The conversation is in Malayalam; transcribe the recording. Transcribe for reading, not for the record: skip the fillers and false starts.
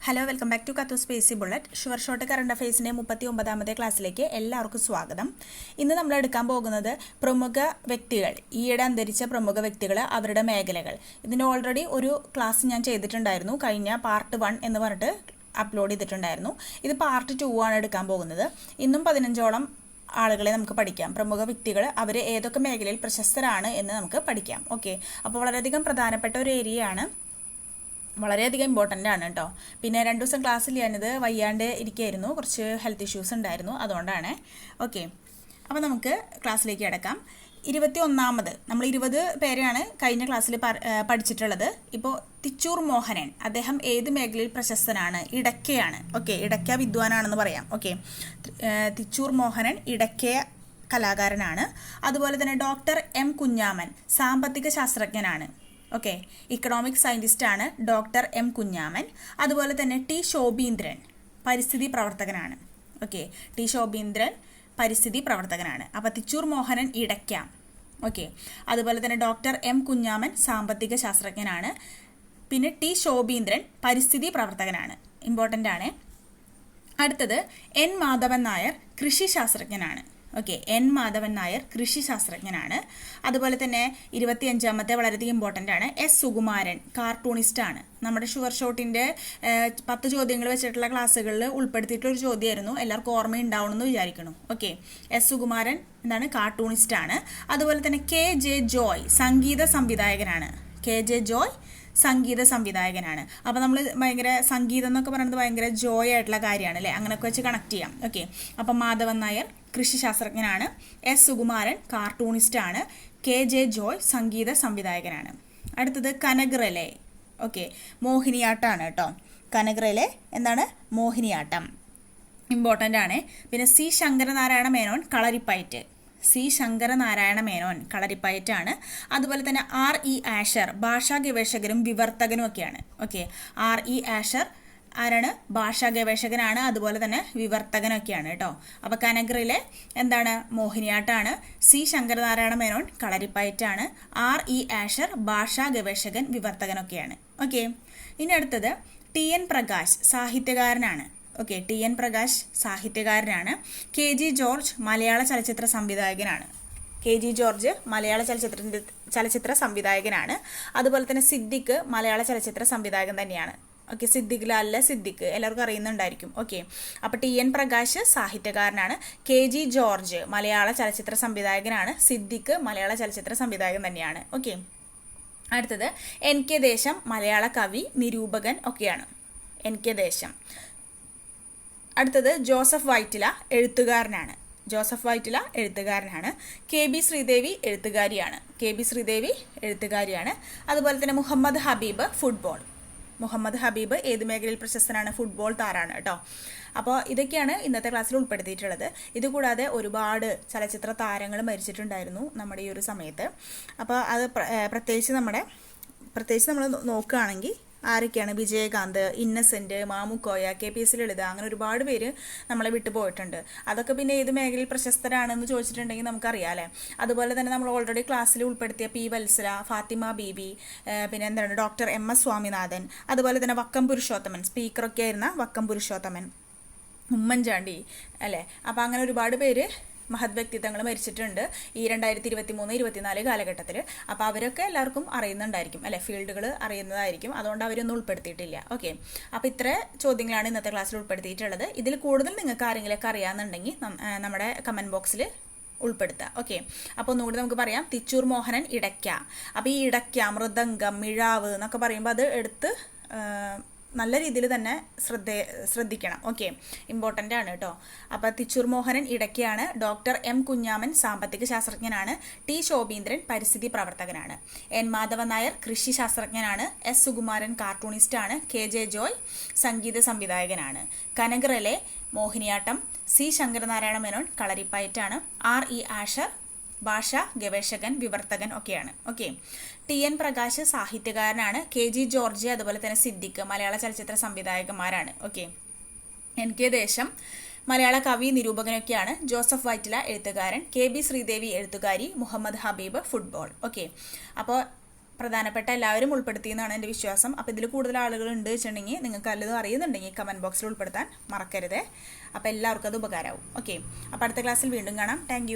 ഹലോ, വെൽക്കം ബാക്ക് ടു കത്തു സ്പേസി ബുള്ളറ്റ്. ഷുവർ ഷോട്ട് കറണ്ട് അഫയേഴ്സിൻ്റെ 39ാമത്തെ ക്ലാസ്സിലേക്ക് എല്ലാവർക്കും സ്വാഗതം. ഇന്ന് നമ്മൾ എടുക്കാൻ പോകുന്നത് പ്രമുഖ വ്യക്തികൾ, ഈയിടെ അന്തരിച്ച പ്രമുഖ വ്യക്തികൾ, അവരുടെ മേഖലകൾ. ഇതിൻ്റെ ഓൾറെഡി ഒരു ക്ലാസ് ഞാൻ ചെയ്തിട്ടുണ്ടായിരുന്നു, കഴിഞ്ഞ പാർട്ട് 1 എന്ന് പറഞ്ഞിട്ട് അപ്ലോഡ് ചെയ്തിട്ടുണ്ടായിരുന്നു. ഇത് പാർട്ട് 2 ആണ് എടുക്കാൻ പോകുന്നത്. ഇന്നും 15ഓളം ആളുകളെ നമുക്ക് പഠിക്കാം. പ്രമുഖ വ്യക്തികൾ, അവർ ഏതൊക്കെ മേഖലയിൽ പ്രശസ്തരാണ് എന്ന് നമുക്ക് പഠിക്കാം. ഓക്കെ, അപ്പോൾ വളരെയധികം പ്രധാനപ്പെട്ട ഒരു ഏരിയയാണ്, വളരെയധികം ഇമ്പോർട്ടൻ്റ് ആണ് കേട്ടോ. പിന്നെ 2 ദിവസം ക്ലാസ്സിൽ ഞാനിത് വയ്യാണ്ട് ഇരിക്കുകയായിരുന്നു, കുറച്ച് ഹെൽത്ത് ഇഷ്യൂസ് ഉണ്ടായിരുന്നു, അതുകൊണ്ടാണ്. ഓക്കെ, അപ്പോൾ നമുക്ക് ക്ലാസ്സിലേക്ക് കിടക്കാം. 21ാമത്, നമ്മൾ 20 പേരെയാണ് കഴിഞ്ഞ ക്ലാസ്സിൽ പഠിച്ചിട്ടുള്ളത്. ഇപ്പോൾ തിച്ചൂർ മോഹനൻ, അദ്ദേഹം ഏത് മേഖലയിൽ പ്രശസ്തനാണ്? ഇടയ്ക്കയാണ്. ഓക്കെ, ഇടയ്ക്ക വിദ്വാനാണെന്ന് പറയാം. ഓക്കെ, തിച്ചൂർ മോഹനൻ ഇടയ്ക്ക കലാകാരനാണ്. അതുപോലെ തന്നെ ഡോക്ടർ എം കുഞ്ഞാമൻ സാമ്പത്തിക ശാസ്ത്രജ്ഞനാണ്. ഓക്കെ, ഇക്കണോമിക് സയൻറ്റിസ്റ്റാണ് ഡോക്ടർ എം കുഞ്ഞാമൻ. അതുപോലെ തന്നെ ടി ശോഭീന്ദ്രൻ പരിസ്ഥിതി പ്രവർത്തകനാണ്. ഓക്കെ, ടി ശോഭീന്ദ്രൻ പരിസ്ഥിതി പ്രവർത്തകനാണ്. അപ്പോൾ തിച്ചൂർ മോഹനൻ ഇടയ്ക്കാം. ഓക്കെ, അതുപോലെ തന്നെ ഡോക്ടർ എം കുഞ്ഞാമൻ സാമ്പത്തിക ശാസ്ത്രജ്ഞനാണ്. പിന്നെ ടി ശോഭീന്ദ്രൻ പരിസ്ഥിതി പ്രവർത്തകനാണ്. ഇമ്പോർട്ടൻ്റ് ആണ്. അടുത്തത് എൻ മാധവൻ നായർ കൃഷി ശാസ്ത്രജ്ഞനാണ്. ഓക്കെ, എൻ മാധവൻ നായർ കൃഷി ശാസ്ത്രജ്ഞനാണ്. അതുപോലെ തന്നെ 25ാമത്തെ വളരെയധികം ഇമ്പോർട്ടൻ്റ് ആണ്, എസ് സുകുമാരൻ കാർട്ടൂണിസ്റ്റാണ്. നമ്മുടെ ഷുവർ ഷോട്ടിൻ്റെ 10 ചോദ്യങ്ങൾ വെച്ചിട്ടുള്ള ക്ലാസ്സുകളിൽ ഉൾപ്പെടുത്തിയിട്ടുള്ളൊരു ചോദ്യമായിരുന്നു, എല്ലാവർക്കും ഓർമ്മയുണ്ടാവണമെന്ന് വിചാരിക്കുന്നു. ഓക്കെ, എസ് സുകുമാരൻ എന്താണ്? കാർട്ടൂണിസ്റ്റാണ്. അതുപോലെ തന്നെ കെ ജെ ജോയ് സംഗീത സംവിധായകനാണ്. കെ ജെ ജോയ് സംഗീത സംവിധായകനാണ്. അപ്പോൾ നമ്മൾ ഭയങ്കര സംഗീതം എന്നൊക്കെ പറയുന്നത് ഭയങ്കര ജോയ് ആയിട്ടുള്ള കാര്യമാണ് അല്ലേ, അങ്ങനെയൊക്കെ വെച്ച് കണക്ട് ചെയ്യാം. ഓക്കെ, അപ്പം മാധവൻ നായർ കൃഷി ശാസ്ത്രജ്ഞനാണ്, എസ് സുകുമാരൻ കാർട്ടൂണിസ്റ്റാണ്, കെ ജെ ജോയ് സംഗീത സംവിധായകനാണ്. അടുത്തത് കനഗ്രലെ. ഓക്കെ, മോഹിനിയാട്ടമാണ് കേട്ടോ. കനഗ്രലെ എന്താണ്? മോഹിനിയാട്ടം. ഇമ്പോർട്ടൻ്റ് ആണ്. പിന്നെ സി ശങ്കരനാരായണ മേനോൻ കളരിപ്പയറ്റ്. സി ശങ്കരനാരായണ മേനോൻ കളരിപ്പയറ്റാണ്. അതുപോലെ തന്നെ ആർ ഇ ആഷർ ഭാഷാ ഗവേഷകരും വിവർത്തകനും ഒക്കെയാണ്. ഓക്കെ, ആർ ഇ ആഷർ ആരാണ്? ഭാഷാ ഗവേഷകനാണ്, അതുപോലെ തന്നെ വിവർത്തകനൊക്കെയാണ് കേട്ടോ. അപ്പോൾ കനഗ്രയിലെ എന്താണ്? മോഹിനിയാട്ടാണ്. സി ശങ്കരനാരായണ മേനോൻ കളരിപ്പയറ്റാണ്. ആർ ഇ ആഷർ ഭാഷാ ഗവേഷകൻ വിവർത്തകനൊക്കെയാണ്. ഓക്കെ, ഇനി അടുത്തത് ടി എൻ പ്രകാശ് സാഹിത്യകാരനാണ്. ഓക്കെ, ടി എൻ പ്രകാശ് സാഹിത്യകാരനാണ്. കെ ജി ജോർജ് മലയാള ചലച്ചിത്ര സംവിധായകനാണ്. കെ ജി ജോർജ് മലയാള ചലച്ചിത്ര സംവിധായകനാണ്. അതുപോലെ തന്നെ സിദ്ദിഖ് മലയാള ചലച്ചിത്ര സംവിധായകൻ തന്നെയാണ്. ഓക്കെ, സിദ്ദിഖ് ലാലിലെ സിദ്ദിഖ് എല്ലാവർക്കും അറിയുന്നുണ്ടായിരിക്കും. ഓക്കെ, അപ്പോൾ ടി എൻ പ്രകാശ് സാഹിത്യകാരനാണ്, കെ ജി ജോർജ് മലയാള ചലച്ചിത്ര സംവിധായകനാണ്, സിദ്ദിഖ് മലയാള ചലച്ചിത്ര സംവിധായകൻ തന്നെയാണ്. ഓക്കെ, അടുത്തത് എൻ കെ ദേശം മലയാള കവി നിരൂപകൻ ഒക്കെയാണ്. എൻ കെ ദേശം. അടുത്തത് ജോസഫ് വൈറ്റില എഴുത്തുകാരനാണ്. ജോസഫ് വൈറ്റില എഴുത്തുകാരനാണ്. കെ ബി ശ്രീദേവി എഴുത്തുകാരിയാണ്. കെ ബി ശ്രീദേവി എഴുത്തുകാരിയാണ്. അതുപോലെ തന്നെ മുഹമ്മദ് ഹബീബ് ഫുട്ബോൾ. മുഹമ്മദ് ഹബീബ് ഏത് മേഖലയിൽ പ്രശസ്തനാണ്? ഫുട്ബോൾ താരാണ് കേട്ടോ. അപ്പോൾ ഇതൊക്കെയാണ് ഇന്നത്തെ ക്ലാസ്സിൽ ഉൾപ്പെടുത്തിയിട്ടുള്ളത്. ഇതുകൂടാതെ ഒരുപാട് ചലച്ചിത്ര താരങ്ങൾ മരിച്ചിട്ടുണ്ടായിരുന്നു നമ്മുടെ ഈ ഒരു സമയത്ത്. അപ്പോൾ അത് പ്രത്യേകിച്ച് നമ്മൾ നോക്കുകയാണെങ്കിൽ ആരൊക്കെയാണ്? Vijayakanth, Innocent, Mamukkoya, K P S Lalitha, അങ്ങനെ ഒരുപാട് പേര് നമ്മളെ വിട്ടു പോയിട്ടുണ്ട്. അതൊക്കെ പിന്നെ ഏത് മേഖലയിൽ പ്രശസ്തരാണെന്ന് ചോദിച്ചിട്ടുണ്ടെങ്കിൽ നമുക്കറിയാമല്ലേ. അതുപോലെ തന്നെ നമ്മൾ ഓൾറെഡി ക്ലാസ്സിൽ ഉൾപ്പെടുത്തിയ പി വത്സല, ഫാത്തിമ ബീബി, പിന്നെ എന്താണ് ഡോക്ടർ എം എസ് സ്വാമിനാഥൻ, അതുപോലെ തന്നെ വക്കം പുരുഷോത്തമൻ, സ്പീക്കറൊക്കെ ആയിരുന്ന വക്കം പുരുഷോത്തമൻ, ഉമ്മൻചാണ്ടി അല്ലേ. അപ്പോൾ അങ്ങനെ ഒരുപാട് പേര് മഹത് വ്യക്തിത്വങ്ങൾ മരിച്ചിട്ടുണ്ട് ഈ 2023-24 കാലഘട്ടത്തിൽ. അപ്പോൾ അവരൊക്കെ എല്ലാവർക്കും അറിയുന്നുണ്ടായിരിക്കും അല്ലേ, ഫീൽഡുകൾ അറിയുന്നതായിരിക്കും, അതുകൊണ്ട് അവരൊന്നും ഉൾപ്പെടുത്തിയിട്ടില്ല. ഓക്കെ, അപ്പോൾ ഇത്ര ചോദ്യങ്ങളാണ് ഇന്നത്തെ ക്ലാസ്സിൽ ഉൾപ്പെടുത്തിയിട്ടുള്ളത്. ഇതിൽ കൂടുതൽ നിങ്ങൾക്ക് ആരെങ്കിലുമൊക്കെ അറിയാമെന്നുണ്ടെങ്കിൽ നമ്മുടെ കമൻറ്റ് ബോക്സിൽ ഉൾപ്പെടുത്തുക. ഓക്കെ, അപ്പോൾ ഒന്നുകൂടി നമുക്ക് പറയാം. തിച്ചൂർ മോഹനൻ ഇടയ്ക്ക. അപ്പോൾ ഈ ഇടയ്ക്ക, മൃദംഗം, മിഴാവ് എന്നൊക്കെ പറയുമ്പോൾ അത് എടുത്ത് നല്ല രീതിയിൽ തന്നെ ശ്രദ്ധിക്കണം. ഓക്കെ, ഇമ്പോർട്ടൻ്റ് ആണ് കേട്ടോ. അപ്പോൾ തിച്ചൂർ മോഹനൻ ഇടയ്ക്കാണ്. ഡോക്ടർ എം കുഞ്ഞാമൻ സാമ്പത്തിക ശാസ്ത്രജ്ഞനാണ്. ടി ശോഭീന്ദ്രൻ പരിസ്ഥിതി പ്രവർത്തകനാണ്. എൻ മാധവൻ നായർ കൃഷി ശാസ്ത്രജ്ഞനാണ്. എസ് സുകുമാരൻ കാർട്ടൂണിസ്റ്റാണ്. കെ ജെ ജോയ് സംഗീത സംവിധായകനാണ്. കനഗ്രലെ മോഹിനിയാട്ടം. സി ശങ്കരനാരായണ മേനോൻ കളരിപ്പയറ്റാണ്. ആർ ഇ ആഷർ ഭാഷാ ഗവേഷകൻ വിവർത്തകൻ ഒക്കെയാണ്. ഓക്കെ, ടി എൻ പ്രകാശ് സാഹിത്യകാരനാണ്. കെ ജി ജോർജ് അതുപോലെ തന്നെ സിദ്ദിഖ് മലയാള ചലച്ചിത്ര സംവിധായകന്മാരാണ്. ഓക്കെ, എൻ കെ ദേശം മലയാള കവി നിരൂപകനൊക്കെയാണ്. ജോസഫ് വൈറ്റില എഴുത്തുകാരൻ. കെ ബി ശ്രീദേവി എഴുത്തുകാരി. മുഹമ്മദ് ഹബീബ് ഫുട്ബോൾ. ഓക്കെ, അപ്പോൾ പ്രധാനപ്പെട്ട എല്ലാവരും ഉൾപ്പെടുത്തിയെന്നാണ് എൻ്റെ വിശ്വാസം. അപ്പോൾ ഇതിൽ കൂടുതൽ ആളുകൾ ഉണ്ട് വെച്ചിട്ടുണ്ടെങ്കിൽ നിങ്ങൾക്ക് വല്ലതും അറിയുന്നുണ്ടെങ്കിൽ കമൻറ്റ് ബോക്സിൽ ഉൾപ്പെടുത്താൻ മറക്കരുത്. അപ്പോൾ എല്ലാവർക്കും അത് ഉപകാരമാവും. ഓക്കെ, അപ്പോൾ അടുത്ത ക്ലാസ്സിൽ വീണ്ടും കാണാം. താങ്ക്